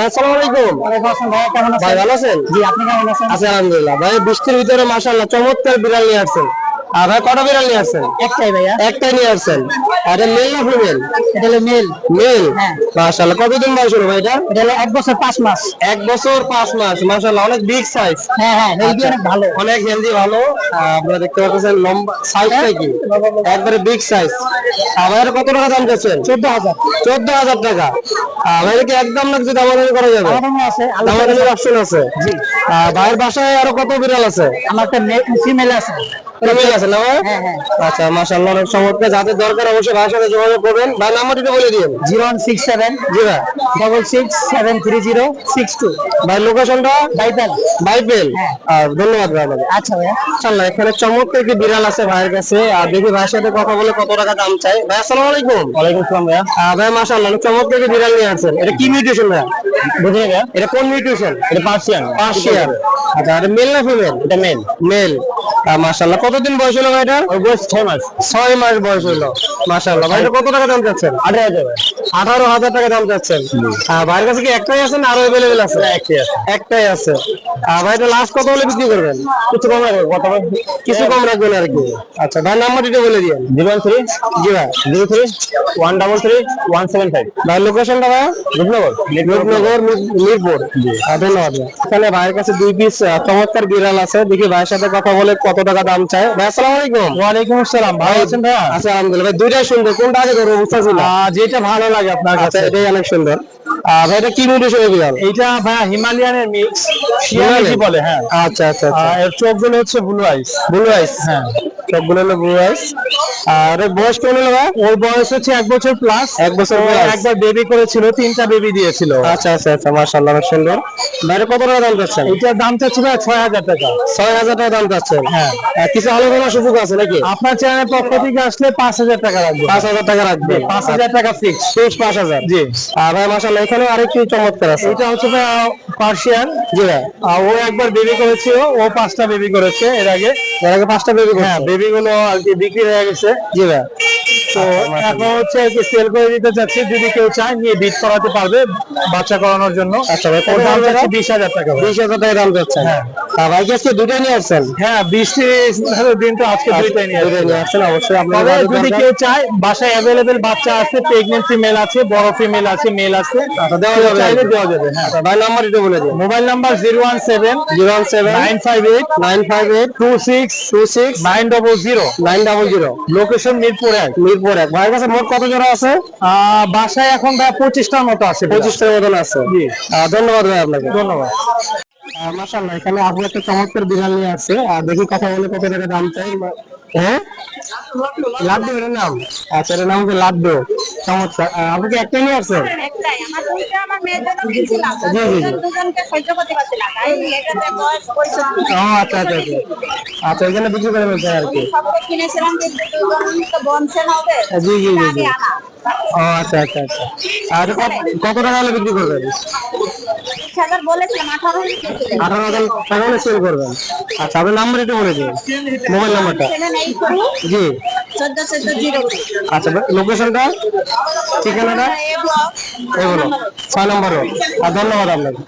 ভাই আসসালামু আলাইকুম। ওয়ালাইকুম আসসালাম ভাই, কেমন আছেন? ভাই ভালো আছেন? জি, আপনি কেমন আছেন? আছি আলহামদুলিল্লাহ। ভাই বৃষ্টির ভিতরে মাশাআল্লাহ চমৎকার বিড়াল নিয়ে আসছেন। আর ভাই কটা বিড়াল নিয়ে আসছেন? একটাই ভাইয়া। একটাই নিয়ে আসছেন। আর এটা মেল না ফিমেল? এটা হলো মেল। মেল। হ্যাঁ। মাশাআল্লাহ কতদিন বয়স হলো ভাই এটা? এটা হলো 1 বছর 5 মাস। 1 বছর 5 মাস। মাশাআল্লাহ অনেক বিগ সাইজ। হ্যাঁ হ্যাঁ, হেলদি অনেক ভালো। অনেক হেলদি ভালো। আপনারা দেখতে পাচ্ছেন লম্বা সাইজটা কি একবারে বিগ সাইজ। ভাইয়ের কত টাকা দাম চাচ্ছেন? 14,000। 14,000 টাকা। ভাইয়ের কি একদম না কিছু দামাদামি করা যাবে? আমাদের আছে দামাদামির অপশন আছে। জি। ভাইয়ের বাসায় আরো কত বিড়াল আছে? আমার একটা ফিমেল আছে। ফিমেল আছে না ভাই? হ্যাঁ হ্যাঁ। আচ্ছা মাশাআল্লাহ অনেক চমৎকার। যাদের দরকার অবশ্যই ভাইয়ের সাথে যোগাযোগ করবেন। ভাই নাম্বারটা বলে দিন। 0167 জি ভাই। 66 730 62। ভাই লোকেশনটা? বাইপাল। বাইবেল। হ্যাঁ। আর ধন্যবাদ ভাই আপনাকে। আচ্ছা ভাইয়া। মাশাআল্লাহ এখানে চমৎকার একটি বিড়াল আছে ভাইয়ের কাছে। আর দেখি ভাইয়ের সাথে কথা বলে কত টাকা দাম চাই। ভাই আসসালামু আলাইকুম। ওয়ালাইকুম আসসালাম ভাইয়া। ভাই মাশাআল্লাহ অনেক চমৎকার একটি বিড়াল নিয়ে আসছেন। এটা কি মিউটেশন ভাই? বুঝলেন ভাইয়া? এটা কোন মিউটেশন? এটা পার্সিয়ান। পার্সিয়ান। আচ্ছা এটা মেল না ফিমেল? এটা মেল। মেল। মাশাআল্লাহ কতদিন বয়স হলো ভাই এটা? ওর বয়স 6 মাস। 6 মাস বয়স হলো। মাশাআল্লাহ ভাই এটা কত টাকা দাম চাচ্ছেন? 18,000। 18,000 টাকা দাম চাচ্ছেন। ভাইয়ের কাছে কি একটাই আছে না আরো अवेलेबल আছে? একটাই আছে। একটাই আছে। ভাই এটা লাস্ট কত হলে বিক্রি করবেন? কিছু কম রাখবো, কত হবে? কিছু কম রাখবেন আর কি। আচ্ছা ভাই নাম্বারটা বলে দিন। 013 জি ভাই। 03 133 175। ভাই লোকেশনটা ভাই? রূপনগর। রূপনগর মিরপুর। ধন্যবাদ ভাই। এখানে ভাইয়ের কাছে 2 পিস চমৎকার বিড়াল আছে। দেখি ভাইয়ের সাথে কথা বলে কত টাকা দাম চায়। ভাই আসসালামু আলাইকুম। ওয়ালাইকুম আসসালাম, ভালো আছেন ভাইয়া? আচ্ছা আলহামদুলিল্লাহ। ভাই দুইটাই সুন্দর, কোনটা আগে ধরবো বুঝতে পারছি না। যেটা ভালো লাগে আপনার আচ্ছা কাছে। এটাই অনেক সুন্দর। ভাই এটা কি মিউটেশনের বিড়াল? এইটা ভাইয়া হিমালয়ানের মিক্স, হিমালয়ান? সিয়ামেজি বলে। হ্যাঁ। আচ্ছা আচ্ছা আচ্ছা। এর চোখগুলো হচ্ছে ব্লু আইস। ব্লু আইস। হ্যাঁ। সবগুলো হলো ব্লু আইস। আর এর বয়স কেমন হলো ভাই? ওর বয়স হচ্ছে 1 বছর প্লাস। 1 বছর ও প্লাস। একবার বেবি করেছিল, 3টা বেবি দিয়েছিল। আচ্ছা আচ্ছা আচ্ছা মাশাআল্লাহ অনেক সুন্দর। ভাইয়ের কত টাকা দাম চাচ্ছেন? এইটার দাম চাচ্ছি ভাই 6,000 টাকা। 6,000 টাকা দাম চাচ্ছেন। হ্যাঁ। কিছু আলোচনার সুযোগ আছে নাকি? আপনার চ্যানেলের পক্ষ থেকে আসলে 5,000 টাকা রাখবো। 5,000 টাকা রাখবেন। 5,000 টাকা ফিক্স। 5,000। জি। ভাই মাশাআল্লাহ এখানে আরেকটি চমৎকার আছে। এটা হচ্ছে পার্সিয়ান। জি ভাই। ও একবার বেবি করেছিল, ও 5টা বেবি করেছে এর আগে। এর আগে 5টা বেবি হ্যাঁ, করছে। বেবি গুলো আর কি বিক্রি হয়ে গেছে। জি ভাই। তো এখন হচ্ছে আর কি সেল করে দিতে চাচ্ছি, যদি কেউ চায় নিয়ে বিট করাতে পারবে বাচ্চা করানোর জন্য। আচ্ছা ভাই ওর দাম কত চাচ্ছি 20,000 টাকা। 20,000 টাকা দাম চাচ্ছেন। হ্যাঁ। ভাই কি আজকে দুটোই নিয়ে আসছেন? হ্যাঁ, বৃষ্টির দিন তো আজকে দুইটাই নিয়ে দুটোই নিয়ে আসছেন অবশ্যই আপনার তবে যদি কেউ চায়, বাসায় অ্যাভেলেবেল বাচ্চা আছে, প্রেগনেন্ট ফিমেল আছে, বড় ফিমেল আছে, মেল আছে, দেওয়া কেউ যাবে। চাইলে দেওয়া যাবে। হ্যাঁ। ভাই নাম্বার এটা বলে দিন। Mobile number 017 958 958 26 26 900। 900। Location Mirpur 1। Mirpur 1। ভাইয়ের কাছে মোট কত জোড়া আছে? বাসায় এখন প্রায় 25টার মতো আছে। 25টার মতন আছে। জি। ধন্যবাদ ভাই আপনাকে। ধন্যবাদ। মাশাআল্লাহ এখানে আপু একটা চমৎকার বিড়াল নিয়ে আসছে। দেখি কথা বলে কত টাকা দাম চাই। হ্যাঁ লাড্ডু এর নাম? আচ্ছা এর নাম হচ্ছে লাড্ডু। চমৎকার। আপনি কি একটা নিয়ে আসছেন? একটাই, আমার দুইটা আমার মেয়ের জন্য কিনছিলাম। জি, জি, জি। দুজনকে সহ্য করতে পারছি না, তাই এটাতে বয়স 65। ও আচ্ছা আচ্ছা আচ্ছা। আচ্ছা এখানে বিক্রি করে ফেলছেন আর কি। সবকে কিনেছিলাম কিন্তু দুজন তো বনছে না ওদের। জি জি জি জি। আগে আনা। ও আচ্ছা আচ্ছা আচ্ছা। আর কত টাকা হলে বিক্রি করবেন? 20,000 বলেছিলাম, 18 কিনেছিলেন। 18,000 টাকা হলে সেল করবেন। আচ্ছা আপনার নাম্বার একটু বলে দিন, মোবাইল নাম্বারটা। 782 জি। 14 আচ্ছা লোকেশনটা, ঠিকানাটা? এ ব্লক এগুলো 6 নম্বর। আর ধন্যবাদ আপনাকে।